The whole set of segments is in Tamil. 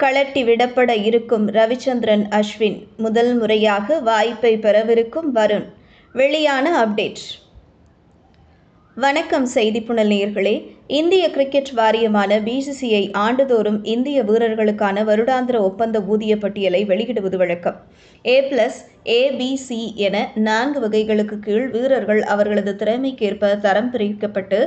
கழட்டி விடப்பட இருக்கும் ரவிச்சந்திரன் அஸ்வின், முதல் முறையாக வாய்ப்பை பெறவிருக்கும் வருண். வெளியான அப்டேட். வணக்கம் செய்திப்புணல் நேயர்களே. இந்திய கிரிக்கெட் வாரியமான BCCI ஆண்டுதோறும் இந்திய வீரர்களுக்கான வருடாந்திர ஒப்பந்த ஊதிய பட்டியலை வெளியிடுவது வழக்கம். A+, A, B, C என 4 வகைகளுக்கு கீழ் வீரர்கள் அவர்களது திறமைக்கேற்ப தரம் பிரிக்கப்பட்டு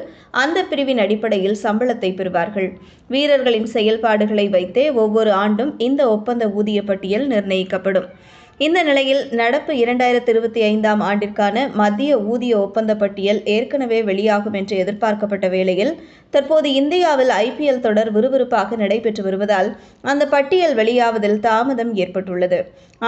அந்த பிரிவின் அடிப்படையில் சம்பளத்தை பெறுவார்கள். வீரர்களின் செயல்பாடுகளை வைத்தே ஒவ்வொரு ஆண்டும் இந்த ஒப்பந்த ஊதிய பட்டியல் நிர்ணயிக்கப்படும். இந்த நிலையில் நடப்பு 2025ஆம் ஆண்டிற்கான மத்திய ஊதிய ஒப்பந்த பட்டியல் ஏற்கனவே வெளியாகும் என்று எதிர்பார்க்கப்பட்ட வேளையில் தற்போது இந்தியாவில் IPL தொடர் விறுவிறுப்பாக நடைபெற்று வருவதால் அந்த பட்டியல் வெளியாவதில் தாமதம் ஏற்பட்டுள்ளது.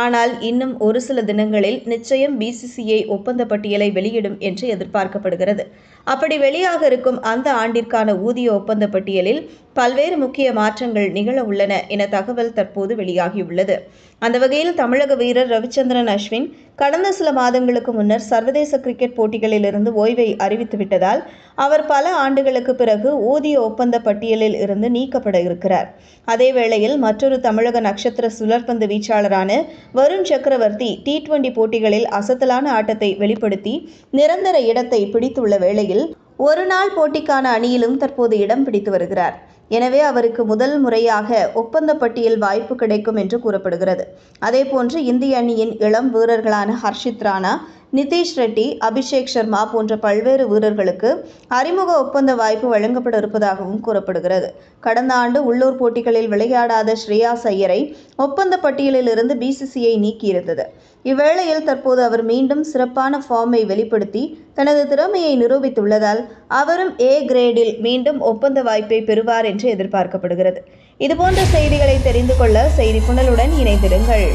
ஆனால் இன்னும் ஒரு சில தினங்களில் நிச்சயம் BCCI ஒப்பந்த பட்டியலை வெளியிடும் என்று எதிர்பார்க்கப்படுகிறது. அப்படி வெளியாக இருக்கும் அந்த ஆண்டிற்கான ஊதிய ஒப்பந்த பட்டியலில் பல்வேறு முக்கிய மாற்றங்கள் நிகழ உள்ளன என தகவல் தற்போது வெளியாகியுள்ளது. அந்த வகையில் தமிழக வீரர் ரவிச்சந்திரன் அஸ்வின் கடந்த சில மாதங்களுக்கு முன்னர் சர்வதேச கிரிக்கெட் போட்டிகளில் இருந்து ஓய்வை அறிவித்துவிட்டதால் அவர் பல ஆண்டுகளுக்கு பிறகு ஊதிய ஒப்பந்த பட்டியலில் இருந்து நீக்கப்பட இருக்கிறார். அதேவேளையில் மற்றொரு தமிழக நட்சத்திர சுழற்பந்து வீச்சாளரான வருண் சக்கரவர்த்தி T20 போட்டிகளில் அசத்தலான ஆட்டத்தை வெளிப்படுத்தி நிரந்தர இடத்தை பிடித்துள்ள வேளையில் ஒருநாள் போட்டிக்கான அணியிலும் தற்போது இடம் பிடித்து வருகிறார். எனவே அவருக்கு முதல் முறையாக ஒப்பந்த பட்டியல் வாய்ப்பு கிடைக்கும் என்று கூறப்படுகிறது. அதேபோன்று இந்திய அணியின் இளம் வீரர்களான ஹர்ஷித் ராணா, நிதிஷ் ரெட்டி, அபிஷேக் சர்மா போன்ற பல்வேறு வீரர்களுக்கு அறிமுக ஒப்பந்த வாய்ப்பு வழங்கப்பட இருப்பதாகவும் கூறப்படுகிறது. கடந்த ஆண்டு உள்ளூர் போட்டிகளில் விளையாடாத ஸ்ரேயாஸ் ஐயரை ஒப்பந்த பட்டியலில் இருந்து BCCI நீக்கியிருந்தது. இவ்வேளையில் தற்போது அவர் மீண்டும் சிறப்பான ஃபார்மை வெளிப்படுத்தி தனது திறமையை நிரூபித்துள்ளதால் அவரும் A கிரேடில் மீண்டும் ஒப்பந்த வாய்ப்பை பெறுவார் என்று எதிர்பார்க்கப்படுகிறது. இதுபோன்ற செய்திகளை தெரிந்து கொள்ள செய்திப்புணலுடன் இணைந்திருங்கள்.